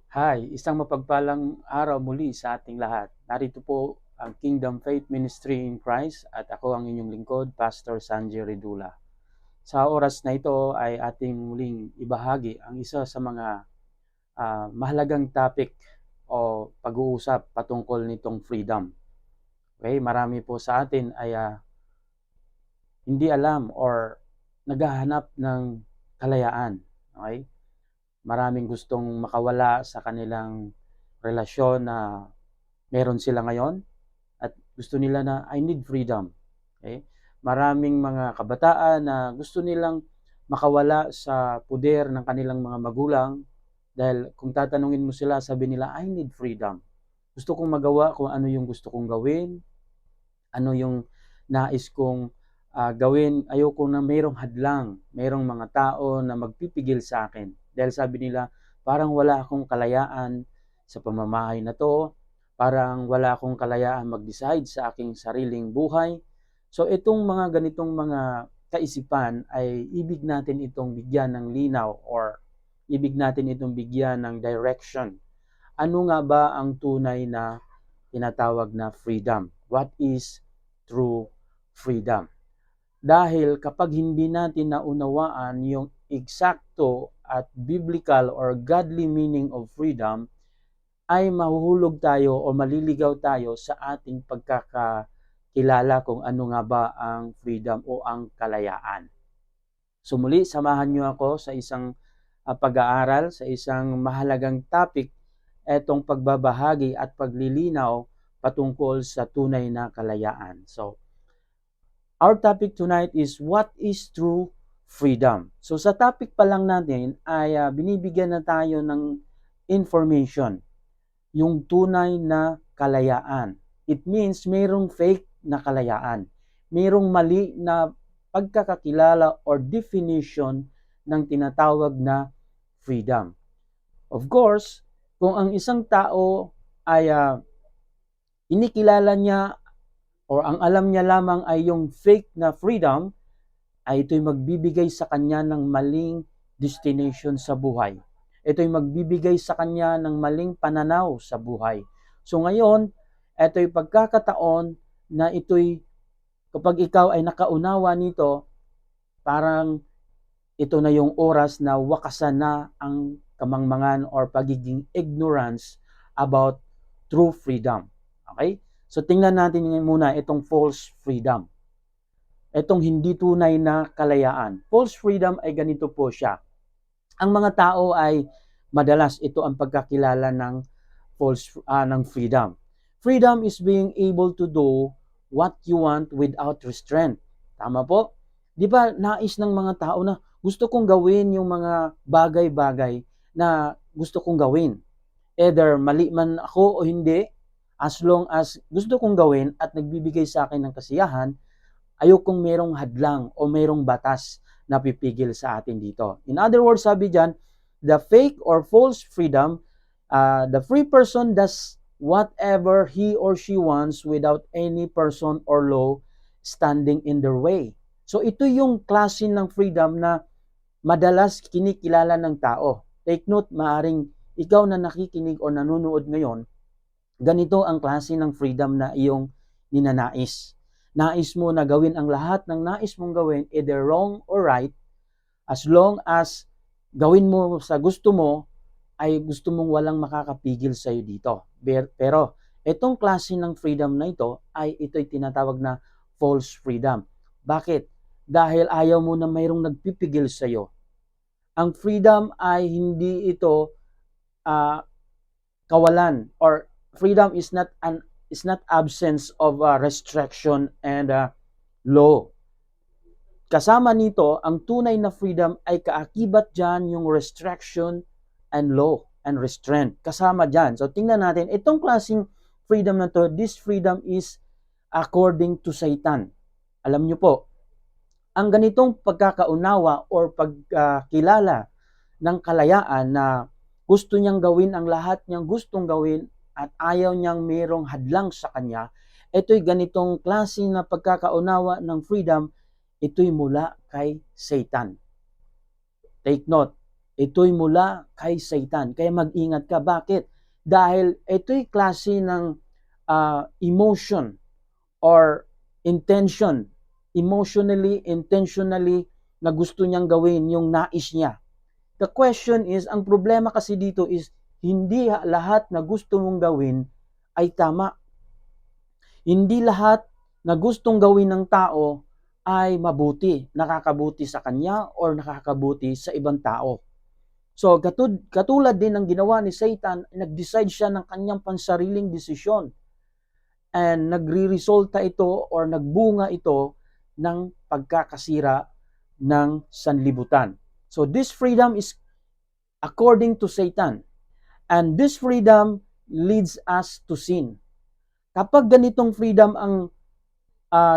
Hi, isang mapagpalang araw muli sa ating lahat. Narito po ang Kingdom Faith Ministry in Christ at ako ang inyong lingkod, Pastor Sanjay Redula. Sa oras na ito ay ating muling ibahagi ang isa sa mga mahalagang topic o pag-uusap patungkol nitong freedom. Okay, marami po sa atin ay hindi alam or naghahanap ng kalayaan. Okay? Maraming gustong makawala sa kanilang relasyon na meron sila ngayon at gusto nila na I need freedom. Okay? Maraming mga kabataan na gusto nilang makawala sa puder ng kanilang mga magulang dahil kung tatanungin mo sila, sabi nila, I need freedom. Gusto kong magawa kung ano yung gusto kong gawin, ano yung nais kong gawin. Ayoko na mayroong hadlang, mayroong mga tao na magpipigil sa akin. Dahil sabi nila, parang wala akong kalayaan sa pamamahay na to, parang wala akong kalayaan mag-decide sa aking sariling buhay. So itong mga ganitong mga kaisipan ay ibig natin itong bigyan ng linaw or ibig natin itong bigyan ng direction. Ano nga ba ang tunay na tinatawag na freedom? What is true freedom? Dahil kapag hindi natin naunawaan yung eksakto at biblical or godly meaning of freedom, ay mahuhulog tayo o maliligaw tayo sa ating pagkakakilala kung ano nga ba ang freedom o ang kalayaan. So muli, samahan niyo ako sa isang pag-aaral, sa isang mahalagang topic, etong pagbabahagi at paglilinaw patungkol sa tunay na kalayaan. So, our topic tonight is what is true freedom. So sa topic pa lang natin ay binibigyan na tayo ng information, yung tunay na kalayaan. It means mayroong fake na kalayaan. Mayroong mali na pagkakakilala or definition ng tinatawag na freedom. Of course, kung ang isang tao ay inikilala niya or ang alam niya lamang ay yung fake na freedom, ay ito'y magbibigay sa kanya ng maling destination sa buhay. Ito'y magbibigay sa kanya ng maling pananaw sa buhay. So ngayon, ito'y pagkakataon na ito'y kapag ikaw ay nakaunawa nito, parang ito na yung oras na wakasan na ang kamangmangan or pagiging ignorance about true freedom. Okay? So tingnan natin muna itong false freedom. Itong hindi tunay na kalayaan. False freedom ay ganito po siya. Ang mga tao ay madalas ito ang pagkakilala ng ng freedom. Freedom is being able to do what you want without restraint. Tama po? 'Di ba nais ng mga tao na gusto kong gawin yung mga bagay-bagay na gusto kong gawin. Either mali man ako o hindi, as long as gusto kong gawin at nagbibigay sa akin ng kasiyahan, ayokong merong hadlang o merong batas na pipigil sa atin dito. In other words, sabi dyan, the fake or false freedom, the free person does whatever he or she wants without any person or law standing in their way. So ito yung klase ng freedom na madalas kinikilala ng tao. Take note, maaring ikaw na nakikinig o nanonood ngayon, ganito ang klase ng freedom na iyong ninanais. Nais mo na gawin ang lahat ng nais mong gawin, either wrong or right, as long as gawin mo sa gusto mo, ay gusto mong walang makakapigil sa iyo dito. Pero itong klase ng freedom na ito ay ito'y tinatawag na false freedom. Bakit? Dahil ayaw mo na mayroong nagpipigil sa iyo. Ang freedom ay hindi ito kawalan, or freedom is not absence of restriction and law. Kasama nito, ang tunay na freedom ay kaakibat dyan yung restriction and law and restraint. Kasama dyan. So tingnan natin, itong klaseng freedom na to, this freedom is according to Satan. Alam nyo po, ang ganitong pagkakaunawa or pagkilala ng kalayaan na gusto niyang gawin ang lahat niyang gustong gawin at ayaw niyang mayroong hadlang sa kanya, ito'y ganitong klase na pagkakaunawa ng freedom, ito'y mula kay Satan. Take note, ito'y mula kay Satan. Kaya mag-ingat ka. Bakit? Dahil ito'y klase ng emotion or intention, intentionally na gusto niyang gawin yung nais niya. The question is, ang problema kasi dito is, hindi lahat na gusto mong gawin ay tama. Hindi lahat na gustong gawin ng tao ay mabuti, nakakabuti sa kanya or nakakabuti sa ibang tao. So, katulad din ng ginawa ni Satan, nag-decide siya ng kanyang pansariling desisyon. And nagre-resulta ito or nagbunga ito ng pagkakasira ng sanlibutan. So, this freedom is according to Satan. And this freedom leads us to sin. Kapag ganitong freedom ang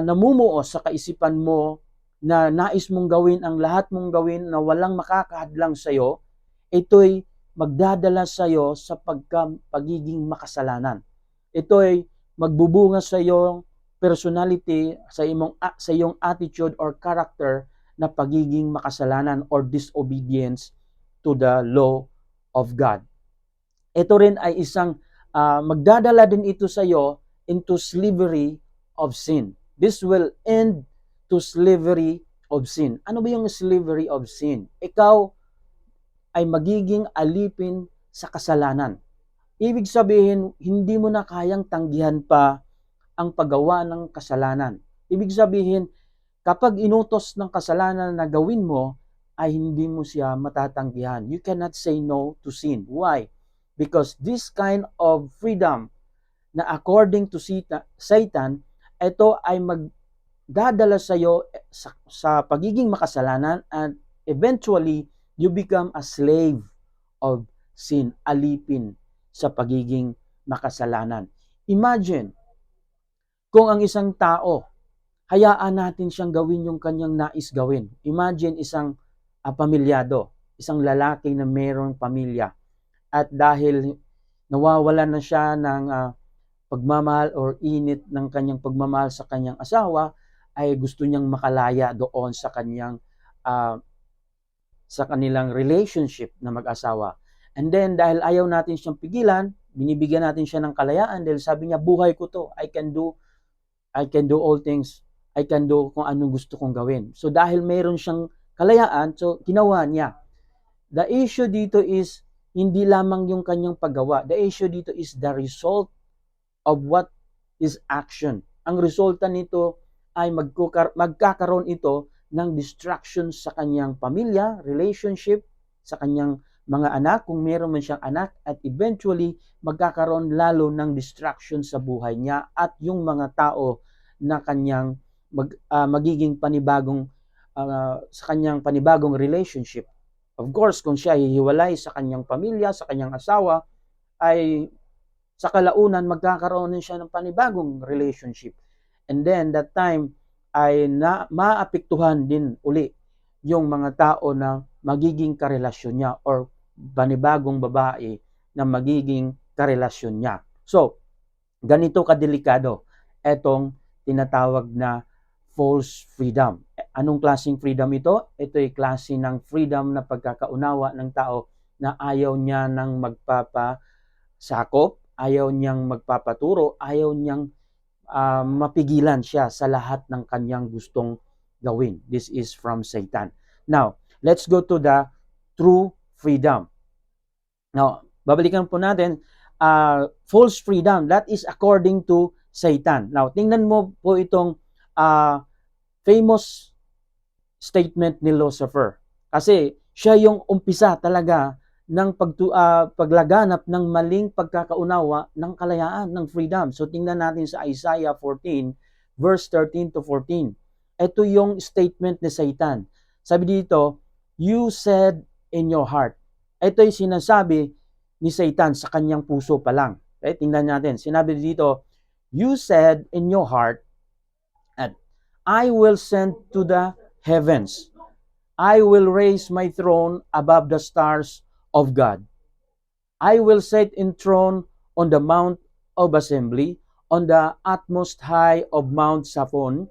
namumuo sa kaisipan mo na nais mong gawin ang lahat mong gawin na walang makakahadlang sa iyo, ito'y magdadala sa iyo sa pagiging makasalanan. Ito'y magbubunga sa iyong personality, sa iyong attitude or character na pagiging makasalanan or disobedience to the law of God. Ito rin ay isang magdadala din ito sa iyo into slavery of sin. This will end to slavery of sin. Ano ba yung slavery of sin? Ikaw ay magiging alipin sa kasalanan. Ibig sabihin, hindi mo na kayang tanggihan pa ang paggawa ng kasalanan. Ibig sabihin, kapag inutos ng kasalanan na gawin mo, ay hindi mo siya matatanggihan. You cannot say no to sin. Why? Because this kind of freedom na according to Satan, ito ay magdadala sa iyo sa pagiging makasalanan and eventually, you become a slave of sin, alipin sa pagiging makasalanan. Imagine, kung ang isang tao, hayaan natin siyang gawin yung kanyang nais gawin. Imagine isang pamilyado, isang lalaki na mayroong pamilya. At dahil nawawalan na siya ng pagmamahal or init ng kanyang pagmamahal sa kanyang asawa, ay gusto niyang makalaya doon sa kanilang relationship na mag-asawa. And then dahil ayaw natin siyang pigilan, binibigyan natin siya ng kalayaan dahil sabi niya, buhay ko to. I can do all things. I can do kung anong gusto kong gawin. So dahil mayroon siyang kalayaan, so ginawa niya. The issue dito is hindi lamang yung kanyang paggawa. The issue dito is the result of what is action. Ang resulta nito ay magkakaroon ito ng distraction sa kanyang pamilya, relationship, sa kanyang mga anak, kung meron man siyang anak, at eventually magkakaroon lalo ng distraction sa buhay niya at yung mga tao na kanyang magiging sa kanyang panibagong relationship. Of course, kung siya hihiwalay sa kanyang pamilya, sa kanyang asawa, ay sa kalaunan magkakaroon din siya ng panibagong relationship. And then that time ay maapektuhan din uli yung mga tao na magiging karelasyon niya or panibagong babae na magiging karelasyon niya. So, ganito kadelikado etong tinatawag na false freedom. Anong klaseng freedom ito? Ito ay klase ng freedom na pagkakaunawa ng tao na ayaw niya ng magpapasakop, ayaw niyang magpapaturo, ayaw niyang mapigilan siya sa lahat ng kanyang gustong gawin. This is from Satan. Now, let's go to the true freedom. Now, babalikan po natin, false freedom, that is according to Satan. Now, tingnan mo po itong famous statement ni Lucifer. Kasi siya yung umpisa talaga ng paglaganap ng maling pagkakaunawa ng kalayaan, ng freedom. So tingnan natin sa Isaiah 14, verse 13 to 14. Ito yung statement ni Satan. Sabi dito, you said in your heart. Ito yung sinasabi ni Satan sa kanyang puso pa lang. Okay, tingnan natin. Sinabi dito, you said in your heart, and I will send to the heavens. I will raise my throne above the stars of God. I will set enthroned on the mount of assembly, on the utmost high of Mount Zaphon.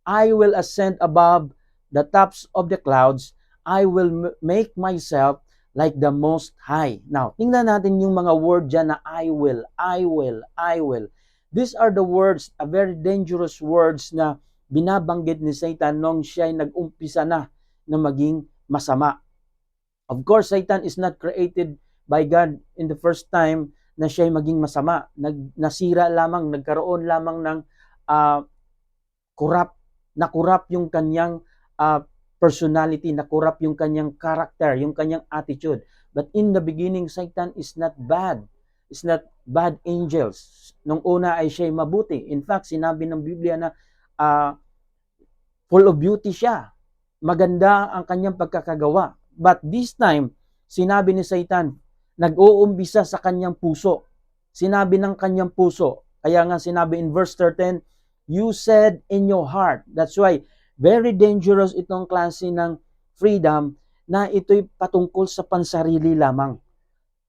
I will ascend above the tops of the clouds. I will make myself like the Most High. Now, tingnan natin yung mga word dyan na I will, I will, I will. These are the words, a very dangerous words na binabanggit ni Satan nung siya ay nag-umpisa na maging masama. Of course, Satan is not created by God in the first time na siya ay maging masama. Nasira lamang, nagkaroon lamang ng corrupt yung kanyang personality, na-corrupt yung kanyang character, yung kanyang attitude. But in the beginning, Satan is not bad. It's not bad angels. Nung una ay siya'y mabuti. In fact, sinabi ng Biblia na full of beauty siya. Maganda ang kanyang pagkakagawa. But this time, sinabi ni Satan, nag-uumbisa sa kanyang puso. Sinabi ng kanyang puso. Kaya nga sinabi in verse 13, you said in your heart. That's why, very dangerous itong klase ng freedom na ito'y patungkol sa pansarili lamang.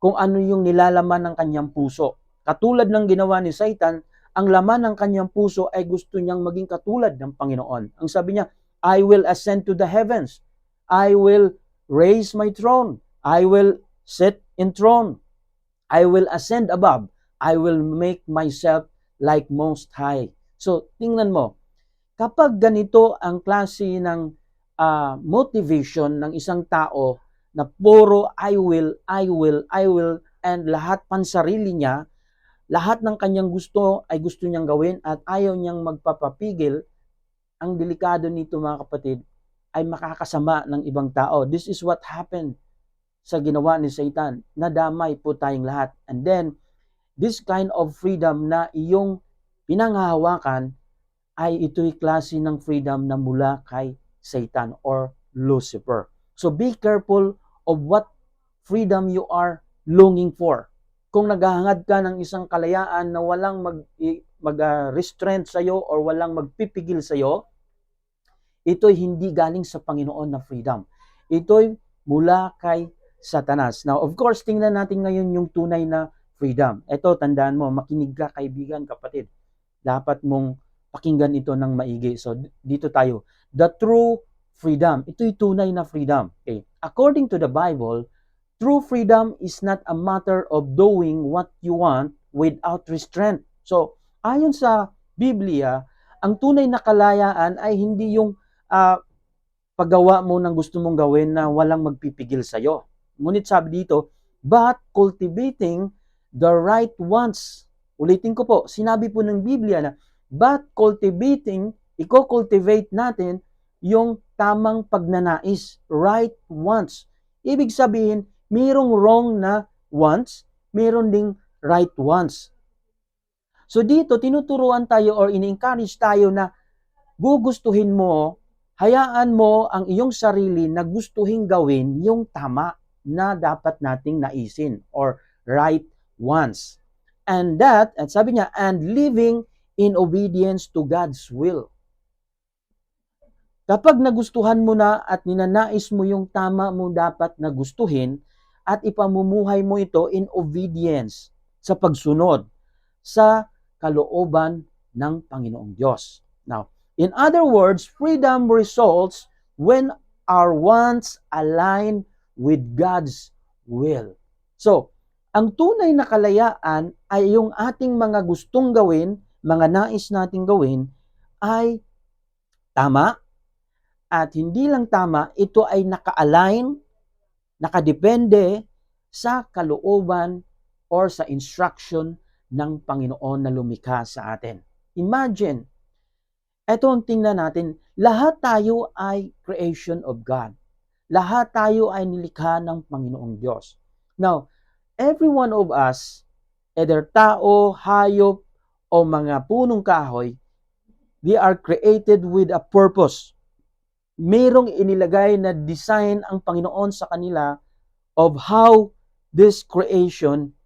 Kung ano yung nilalaman ng kanyang puso. Katulad ng ginawa ni Satan, ang laman ng kanyang puso ay gusto niyang maging katulad ng Panginoon. Ang sabi niya, I will ascend to the heavens. I will raise my throne. I will sit in throne. I will ascend above. I will make myself like Most High. So, tingnan mo, kapag ganito ang klase ng motivation ng isang tao na puro I will, and lahat pansarili niya, lahat ng kanyang gusto ay gusto niyang gawin at ayaw niyang magpapapigil, ang delikado nito mga kapatid ay makakasama ng ibang tao. This is what happened sa ginawa ni Satan. Nadamay po tayong lahat. And then, this kind of freedom na iyong pinanghahawakan ay ito'y klase ng freedom na mula kay Satan or Lucifer. So be careful of what freedom you are longing for. Kung naghahangad ka ng isang kalayaan na walang mag-restraint sa'yo or walang magpipigil sa'yo, ito'y hindi galing sa Panginoon na freedom. Ito'y mula kay Satanas. Now, of course, tingnan natin ngayon yung tunay na freedom. Ito, tandaan mo, makinig ka kaibigan, kapatid. Dapat mong pakinggan ito ng maigi. So, dito tayo. The true freedom. Ito'y tunay na freedom. Okay. According to the Bible, true freedom is not a matter of doing what you want without restraint. So, ayon sa Biblia, ang tunay na kalayaan ay hindi yung paggawa mo ng gusto mong gawin na walang magpipigil sa'yo. Ngunit sabi dito, but cultivating the right wants. Ulitin ko po, sinabi po ng Biblia na, but cultivating, i-cultivate natin yung tamang pagnanais, right wants. Ibig sabihin, mayroong wrong na wants, mayroon ding right wants. So dito, tinuturuan tayo or ini-encourage tayo na gugustuhin mo, hayaan mo ang iyong sarili na gustuhin gawin yung tama na dapat nating naisin or right wants. And that, at sabi niya, and living in obedience to God's will. Kapag nagustuhan mo na at ninanais mo yung tama mo dapat na gustuhin at ipamumuhay mo ito in obedience sa pagsunod sa kalooban ng Panginoong Diyos. Now, in other words, freedom results when our wants align with God's will. So, ang tunay na kalayaan ay yung ating mga gustong gawin, mga nais nating gawin, ay tama. At hindi lang tama, ito ay naka-align, nakadepende sa kalooban or sa instruction ng Panginoon na lumikha sa atin. Imagine, ito ang tingnan natin, lahat tayo ay creation of God. Lahat tayo ay nilikha ng Panginoong Diyos. Now, every one of us, either tao, hayop, o mga punong kahoy, they are created with a purpose. Merong inilagay na design ang Panginoon sa kanila of how this creation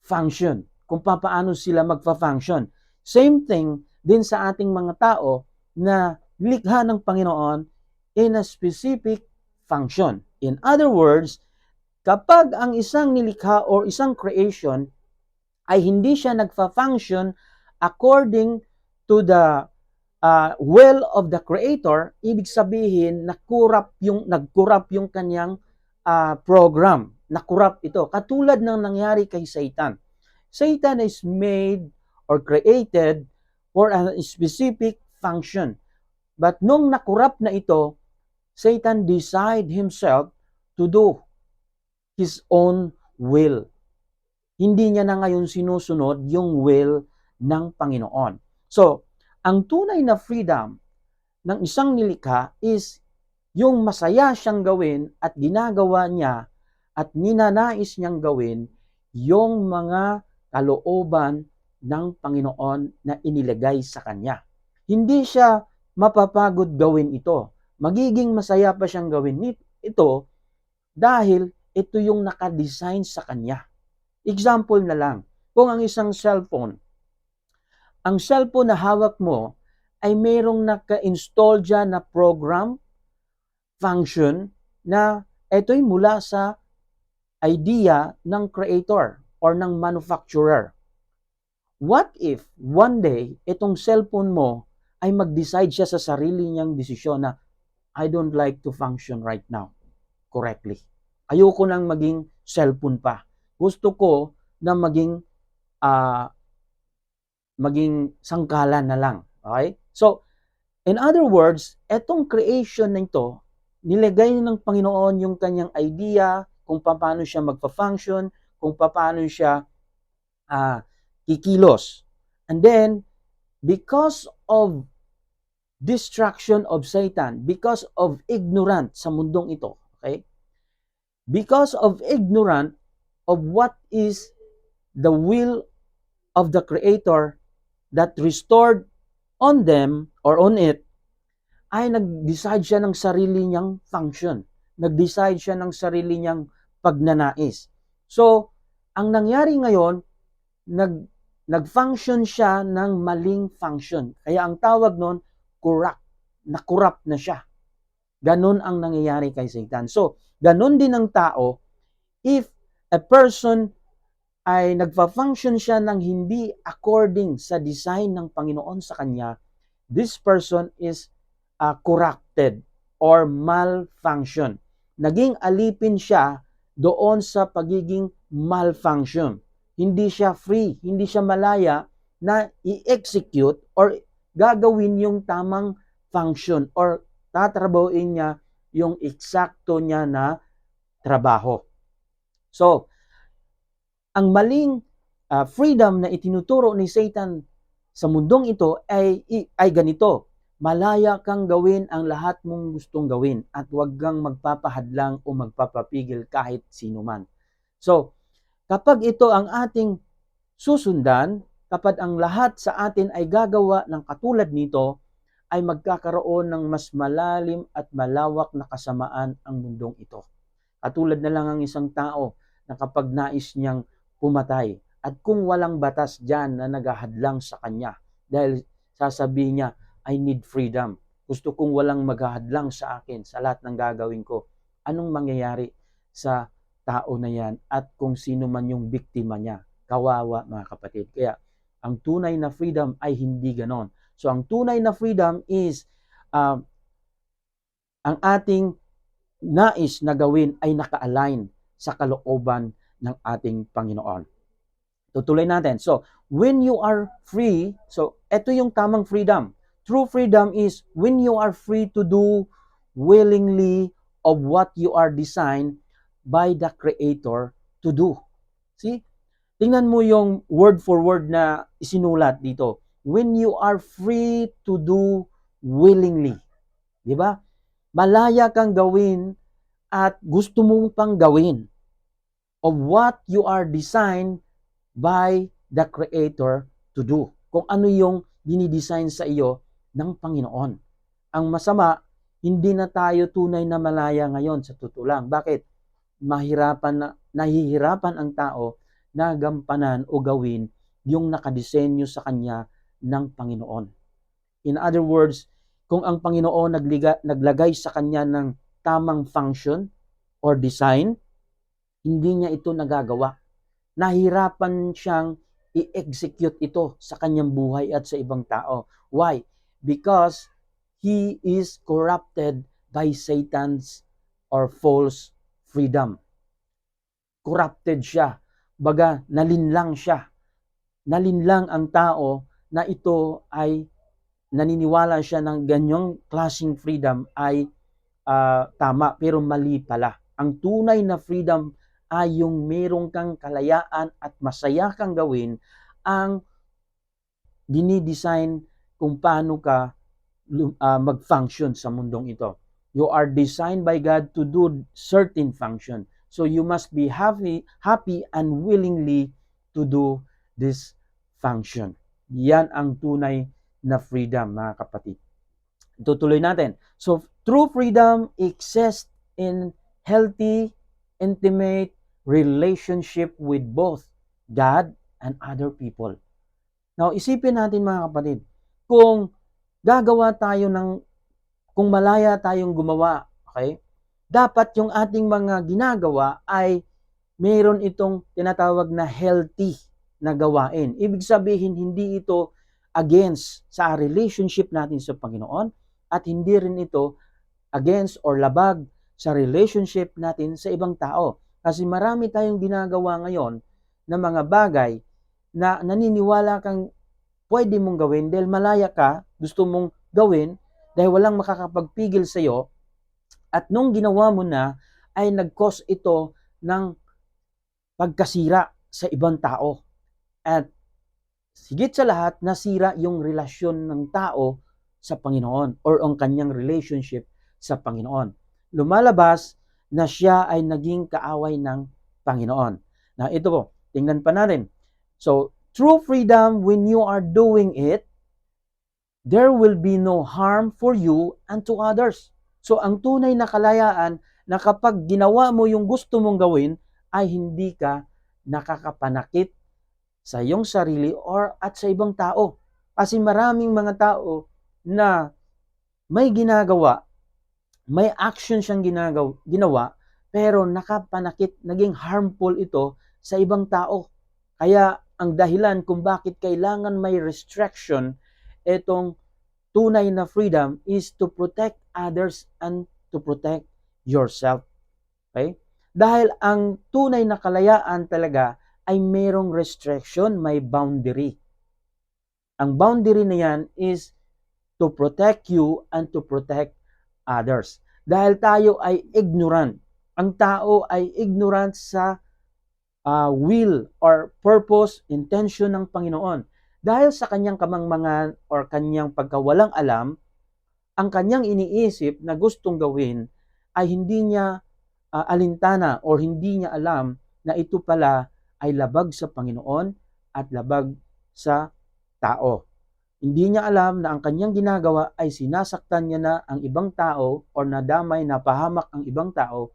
function. Kung paano sila magfa-function. Same thing din sa ating mga tao na likha ng Panginoon in a specific function. In other words, kapag ang isang nilikha or isang creation ay hindi siya nagfa-function according to the will of the Creator, ibig sabihin nag-corrupt yung kanyang program. na-corrupt ito. Katulad ng nangyari kay Satan. Satan is made or created for a specific function. But nung na-corrupt na ito, Satan decide himself to do his own will. Hindi niya na ngayon sinusunod yung will ng Panginoon. So, ang tunay na freedom ng isang nilikha is yung masaya siyang gawin at ginagawa niya at ninanais niyang gawin yung mga kalooban ng Panginoon na inilagay sa kanya. Hindi siya mapapagod gawin ito. Magiging masaya pa siyang gawin ito dahil ito yung nakadesign sa kanya. Example na lang, kung ang isang cellphone na hawak mo ay mayroong naka-install dyan na program, function, na ito'y mula sa idea ng creator or ng manufacturer. What if one day itong cellphone mo ay mag-decide siya sa sarili niyang desisyon na I don't like to function right now correctly. Ayoko nang maging cellphone pa. Gusto ko na maging sangkalan na lang. Okay? So, in other words, etong creation na ito, nilagay ng Panginoon yung kanyang idea kung paano siya magpa-function, kung paano siya kikilos. And then, because of distraction of Satan, because of ignorant sa mundong ito, okay? Because of ignorant of what is the will of the Creator that restored on them or on it, ay nag-decide siya ng sarili niyang function. Nag-decide siya ng sarili niyang pagnanais. So, ang nangyari ngayon, nag-function siya ng maling function. Kaya ang tawag nun, corrupt. Na-corrupt na siya. Ganon ang nangyayari kay Satan. So, ganon din ang tao, if a person ay nagfa-function siya ng hindi according sa design ng Panginoon sa kanya, this person is corrupted or malfunction. Naging alipin siya doon sa pagiging malfunction. Hindi siya free, hindi siya malaya na i-execute or gagawin yung tamang function or tatrabahuin niya yung eksakto niya na trabaho. So, ang maling freedom na itinuturo ni Satan sa mundong ito ay ganito. Malaya kang gawin ang lahat mong gustong gawin at huwag kang magpapahadlang o magpapapigil kahit sino man. So, kapag ito ang ating susundan, kapag ang lahat sa atin ay gagawa ng katulad nito, ay magkakaroon ng mas malalim at malawak na kasamaan ang mundong ito. Katulad na lang ang isang tao na kapag nais niyang pumatay at kung walang batas dyan na naghahadlang sa kanya dahil sasabihin niya, I need freedom. Gusto kong walang maghahadlang sa akin sa lahat ng gagawin ko. Anong mangyayari sa tao na yan at kung sino man yung biktima niya? Kawawa, mga kapatid. Kaya ang tunay na freedom ay hindi ganon. So ang tunay na freedom is ang ating nais na gawin ay naka-align sa kalooban ng ating Panginoon. Tutuloy natin. So, when you are free, so ito yung tamang freedom. True freedom is when you are free to do willingly of what you are designed by the Creator to do. See? Tingnan mo yung word for word na isinulat dito. When you are free to do willingly. Di ba? Malaya kang gawin at gusto mong pang gawin of what you are designed by the Creator to do. Kung ano yung dinidesign sa iyo ng Panginoon. Ang masama, hindi na tayo tunay na malaya ngayon sa totoo lang. Bakit? Nahihirapan ang tao na gampanan o gawin yung nakadisenyo sa kanya ng Panginoon. In other words, kung ang Panginoon naglagay sa kanya ng tamang function or design, hindi niya ito nagagawa. Nahirapan siyang i-execute ito sa kanyang buhay at sa ibang tao. Why? Because he is corrupted by Satan's or false freedom. corrupted siya. Baga, nalinlang siya. Nalinlang ang tao na ito ay naniniwala siya ng ganyang klaseng freedom ay tama, pero mali pala. Ang tunay na freedom ay yung merong kang kalayaan at masaya kang gawin ang dinidesign kung paano ka mag-function sa mundong ito. You are designed by God to do certain function. So you must be happy and willingly to do this function. Yan ang tunay na freedom, mga kapatid. Tutuloy natin. So true freedom exists in healthy, intimate relationship with both God and other people. Now, isipin natin, mga kapatid, kung gagawa tayo kung malaya tayong gumawa, okay? Dapat yung ating mga ginagawa ay mayroon itong tinatawag na healthy na gawain. Ibig sabihin, hindi ito against sa relationship natin sa Panginoon at hindi rin ito against or labag sa relationship natin sa ibang tao. Kasi marami tayong ginagawa ngayon na mga bagay na naniniwala kang pwede mong gawin dahil malaya ka, gusto mong gawin dahil walang makakapagpigil sa iyo, at nung ginawa mo na ay nag-cause ito ng pagkasira sa ibang tao. At higit sa lahat, nasira yung relasyon ng tao sa Panginoon or ang kanyang relationship sa Panginoon. Lumalabas na siya ay naging kaaway ng Panginoon. Na ito po, tingnan pa natin. So, true freedom, when you are doing it, there will be no harm for you and to others. So, ang tunay na kalayaan na kapag ginawa mo yung gusto mong gawin, ay hindi ka nakakapanakit sa iyong sarili or at sa ibang tao. Kasi maraming mga tao na may ginagawa, may action siyang ginawa, pero nakapanakit, naging harmful ito sa ibang tao. Kaya ang dahilan kung bakit kailangan may restriction itong tunay na freedom is to protect others and to protect yourself. Okay? Dahil ang tunay na kalayaan talaga ay mayroong restriction, may boundary. Ang boundary na yan is to protect you and to protect others. Dahil tayo ay ignorant. Ang tao ay ignorant sa will or purpose, intention ng Panginoon. Dahil sa kanyang kamangmangan or kanyang pagkawalang alam, ang kanyang iniisip na gustong gawin ay hindi niya alintana or hindi niya alam na ito pala ay labag sa Panginoon at labag sa tao. Hindi niya alam na ang kanyang ginagawa ay sinasaktan niya na ang ibang tao or nadamay, napahamak ang ibang tao,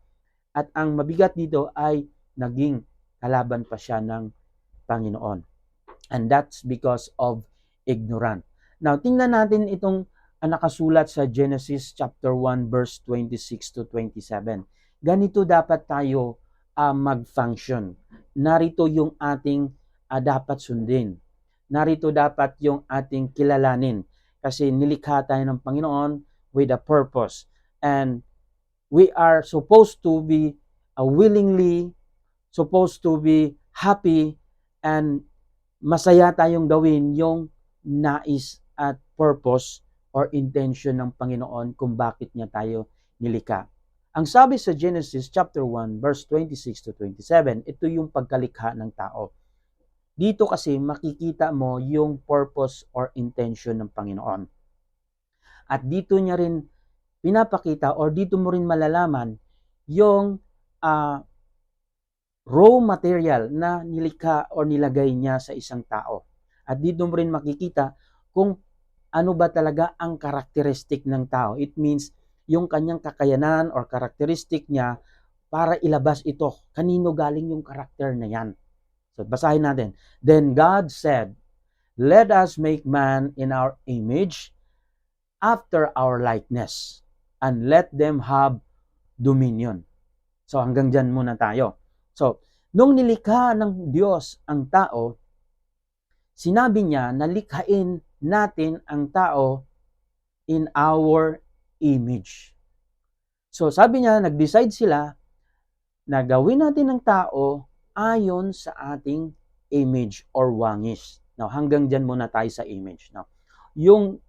at ang mabigat dito ay naging kalaban pa siya ng Panginoon. And that's because of ignorant. Now, tingnan natin itong nakasulat sa Genesis chapter 1 verse 26 to 27. Ganito dapat tayo mag-function. Narito yung ating dapat sundin. Narito dapat yung ating kilalanin. Kasi nilikha tayo ng Panginoon with a purpose. And we are supposed to be willingly, supposed to be happy, and masaya tayong gawin yung nais at purpose or intention ng Panginoon kung bakit niya tayo nilikha. Ang sabi sa Genesis chapter 1 verse 26 to 27, ito yung pagkalikha ng tao. Dito kasi makikita mo yung purpose or intention ng Panginoon. At dito niya rin pinapakita or dito mo rin malalaman yung raw material na nilikha o nilagay niya sa isang tao. At dito mo rin makikita kung ano ba talaga ang karakteristik ng tao. It means yung kanyang kakayanan or karakteristik niya para ilabas ito. Kanino galing yung karakter na yan? So basahin natin. Then God said, "Let us make man in our image, after our likeness, and let them have dominion." So hanggang dyan muna tayo. So, nung nilikha ng Diyos ang tao, sinabi niya na likhain natin ang tao in our image. So, sabi niya, nag-decide sila na gawin natin ng tao ayon sa ating image or wangis. Now, hanggang dyan muna tayo sa image. Now, yung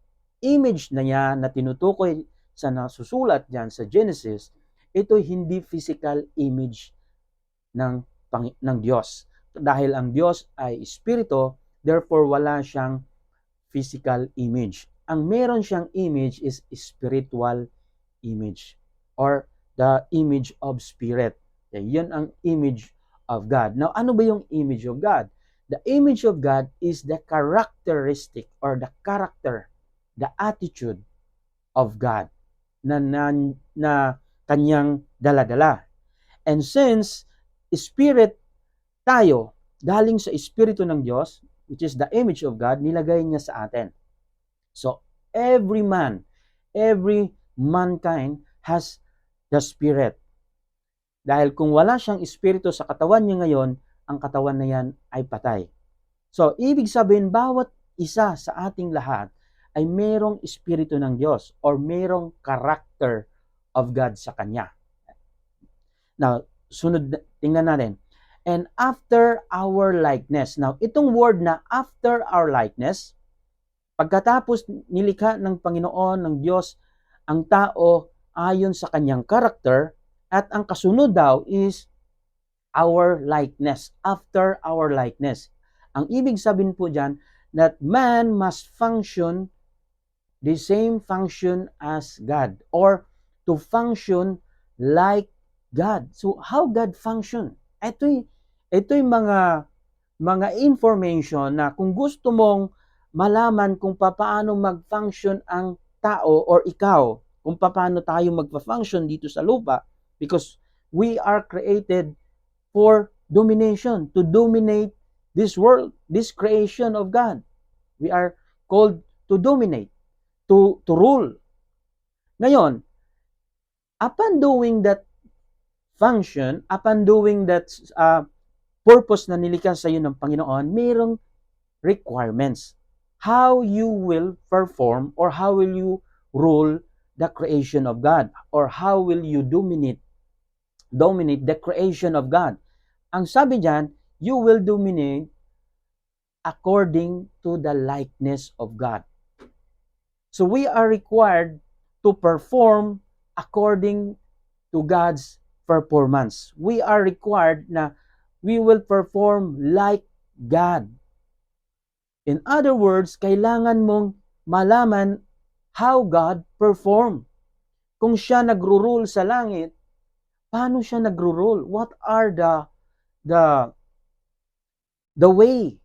image na yan na tinutukoy sa nasusulat dyan sa Genesis, ito hindi physical image ng Diyos. Dahil ang Diyos ay espiritu, therefore wala siyang physical image. Ang meron siyang image is spiritual image or the image of spirit. Okay, yan ang image of God. Now, ano ba yung image of God? The image of God is the characteristic or the character, the attitude of God na kanyang daladala. And since spirit tayo, galing sa espiritu ng Diyos, which is the image of God, nilagay niya sa atin. So, every mankind has the spirit. Dahil kung wala siyang espiritu sa katawan niya ngayon, ang katawan na yan ay patay. So, ibig sabihin, bawat isa sa ating lahat ay merong espiritu ng Diyos or merong character of God sa kanya. Now, tingnan natin. And after our likeness. Now, itong word na after our likeness, pagkatapos nilikha ng Panginoon, ng Diyos, ang tao ayon sa kanyang character, at ang kasunod daw is our likeness, after our likeness. Ang ibig sabihin po dyan, that man must function the same function as God, or to function like God. So, how God function? Ito'y mga information na kung gusto mong malaman kung paano mag-function ang tao or ikaw, kung paano tayo magpa-function dito sa lupa, because we are created for domination, to dominate this world, this creation of God. We are called to dominate, to rule. Ngayon, upon doing that function, upon doing that purpose na nilikha sa iyo ng Panginoon, mayroong requirements. How you will perform or how will you rule the creation of God, or how will you dominate the creation of God. Ang sabi diyan, you will dominate according to the likeness of God. So we are required to perform according to God's performance. We are required na we will perform like God. In other words, kailangan mong malaman how God perform. Kung siya nagro-rule sa langit, paano siya nagro-rule? What are the way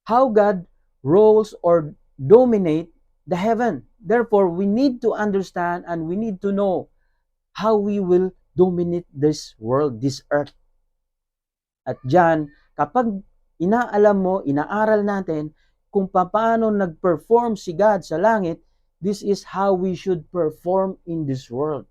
how God rules or dominate the heaven? Therefore, we need to understand and we need to know how we will dominate this world, this earth. At diyan, kapag inaalam mo, inaaral natin kung paano nag-perform si God sa langit, this is how we should perform in this world.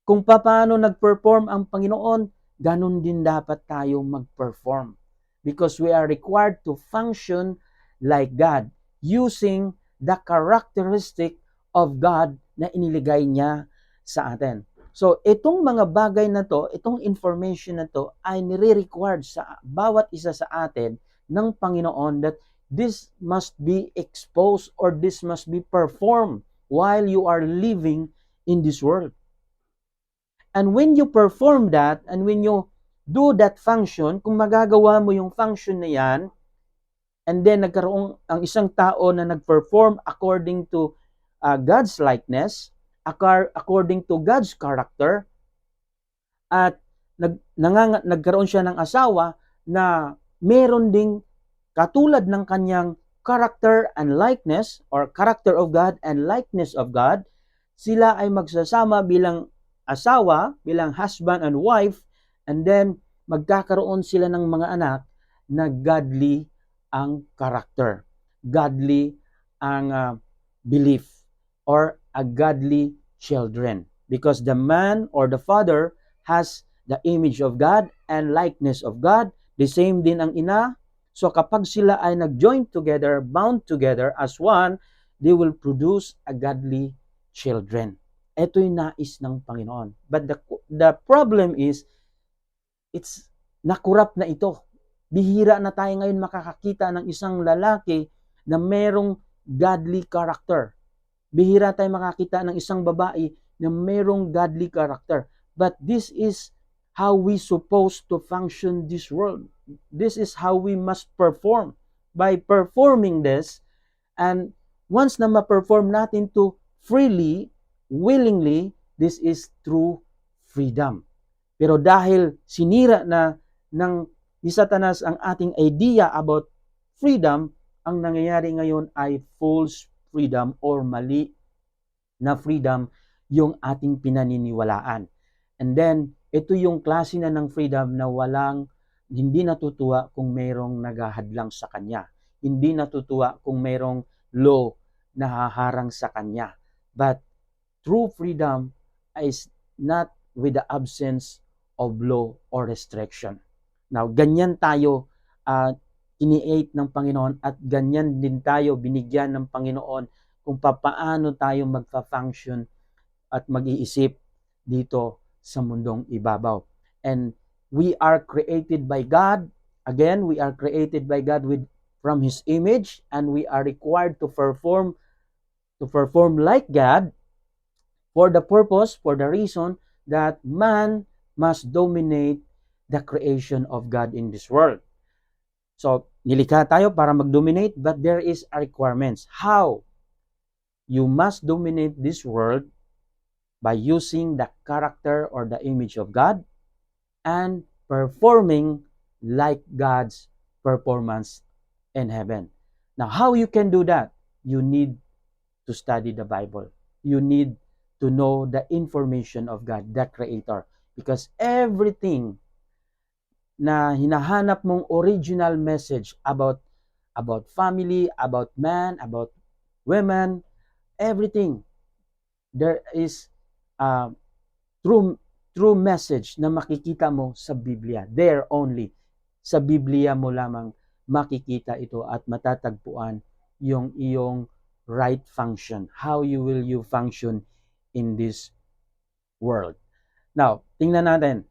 Kung paano nag-perform ang Panginoon, ganun din dapat tayo mag-perform. Because we are required to function like God, using the characteristic of God na iniligay niya sa atin. So, itong mga bagay na to, itong information na to, ay nire-required sa bawat isa sa atin ng Panginoon that this must be exposed or this must be performed while you are living in this world. And when you perform that, and when you do that function, kung magagawa mo yung function na yan, and then nagkaroon ang isang tao na nag-perform according to God's likeness, according to God's character, at nagkaroon siya ng asawa na meron ding katulad ng kanyang character and likeness, or character of God and likeness of God, sila ay magsasama bilang asawa, bilang husband and wife, and then magkakaroon sila ng mga anak na godly ang character, godly ang belief, or a godly children. Because the man or the father has the image of God and likeness of God, the same din ang ina. So kapag sila ay nag-join together, bound together as one, they will produce a godly children. Ito'y nais ng Panginoon. But the problem is, it's nakurap na ito. Bihira na tayo ngayon makakakita ng isang lalaki na merong godly character. Bihira tayo makakita ng isang babae na merong godly character. But this is how we supposed to function this world. This is how we must perform. By performing this, and once na ma-perform natin to freely, willingly, this is true freedom. Pero dahil sinira na ng ni Satanas ang ating idea about freedom, ang nangyayari ngayon ay false freedom or mali na freedom yung ating pinaniniwalaan. And then, ito yung klase na ng freedom na hindi natutuwa kung mayroong naghahadlang sa kanya. Hindi natutuwa kung mayroong law na haharang sa kanya. But true freedom is not with the absence of law or restriction. Now, ganyan tayo ini-aid ng Panginoon at ganyan din tayo binigyan ng Panginoon kung paano tayo magfa-function at mag-iisip dito sa mundong ibabaw. And we are created by God. Again, we are created by God from His image, and we are required to perform like God for the reason that man must dominate the creation of God in this world. So, nilikha tayo para mag-dominate, but there is a requirements. How? You must dominate this world by using the character or the image of God and performing like God's performance in heaven. Now, how you can do that? You need to study the Bible. You need to know the information of God, the Creator. Because everything na hinahanap mong original message about family, about man, about women, everything, there is a true message na makikita mo sa Biblia. There only. Sa Biblia mo lamang makikita ito at matatagpuan yung iyong right function. How will you function in this world? Now, tingnan natin.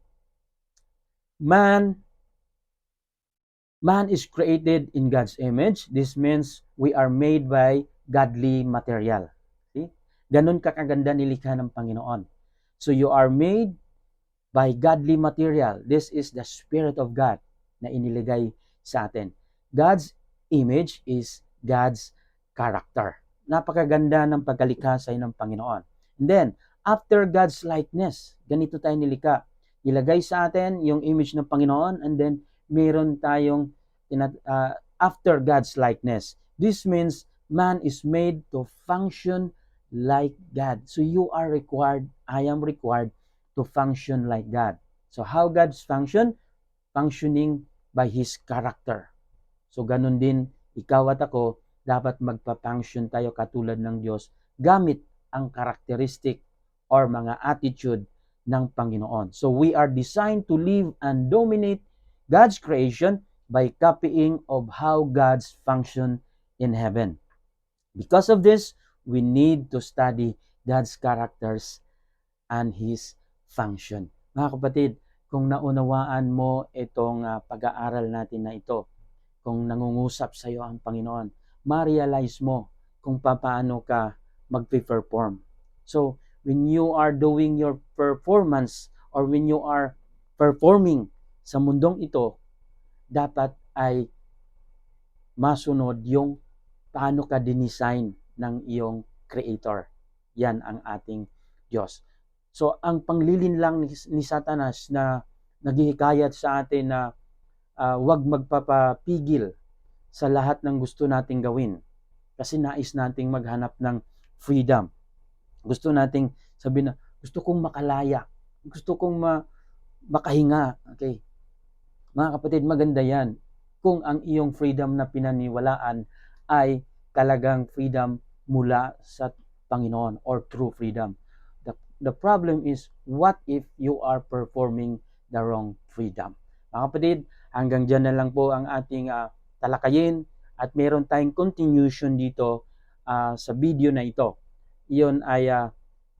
Man is created in God's image. This means we are made by godly material. See? Ganun kakaganda nilikha ng Panginoon. So you are made by godly material. This is the Spirit of God na iniligay sa atin. God's image is God's character. Napakaganda ng pagkalikha sa ng Panginoon. And then, after God's likeness, ganito tayo nilikha. Ilagay sa atin yung image ng Panginoon, and then meron tayong after God's likeness. This means man is made to function like God. So you are required, I am required to function like God. So how God's function? Functioning by His character. So ganun din, ikaw at ako, dapat magpa-function tayo katulad ng Diyos gamit ang characteristic or mga attitude ng Panginoon. So we are designed to live and dominate God's creation by copying of how God's function in heaven. Because of this, we need to study God's characters and His function. Mga kapatid, kung naunawaan mo itong pag-aaral natin na ito, kung nangungusap sa iyo ang Panginoon, ma-realize mo kung paano ka mag-perform. So, when you are doing your performance or when you are performing sa mundong ito, dapat ay masunod yung paano ka dinesign ng iyong Creator. Yan ang ating Diyos. So, ang panglilin lang ni Satanas na naghihikayat sa atin na huwag magpapapigil sa lahat ng gusto nating gawin. Kasi nais nating maghanap ng freedom. Gusto nating sabihin na, gusto kong makalaya. Gusto kong makahinga. Okay? Mga kapatid, maganda yan. Kung ang iyong freedom na pinaniwalaan ay talagang freedom mula sa Panginoon or true freedom. The problem is, what if you are performing the wrong freedom? Mga kapatid, hanggang dyan na lang po ang ating talakayin at meron tayong continuation dito sa video na ito. Iyon ay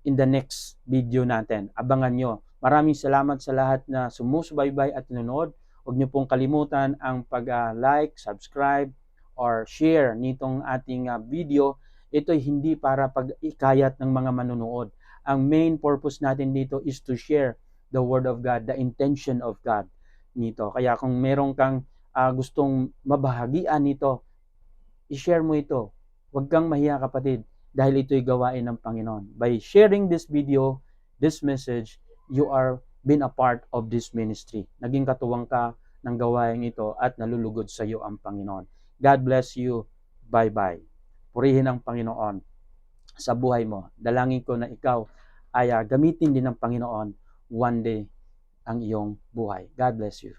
in the next video natin. Abangan nyo. Maraming salamat sa lahat na sumusubaybay at nanonood. Huwag niyo pong kalimutan ang pag-like, subscribe, or share nitong ating video. Ito ay hindi para pag-ikayat ng mga manonood. Ang main purpose natin dito is to share the Word of God, the intention of God nito. Kaya kung meron kang gustong mabahagian nito, i-share mo ito. Huwag kang mahiya, kapatid, dahil ito'y gawain ng Panginoon. By sharing this video, this message, you are been a part of this ministry. Naging katuwang ka ng gawain ito at nalulugod sa iyo ang Panginoon. God bless you. Bye-bye. Purihin ang Panginoon sa buhay mo. Dalangin ko na ikaw ay gamitin din ng Panginoon one day ang iyong buhay. God bless you.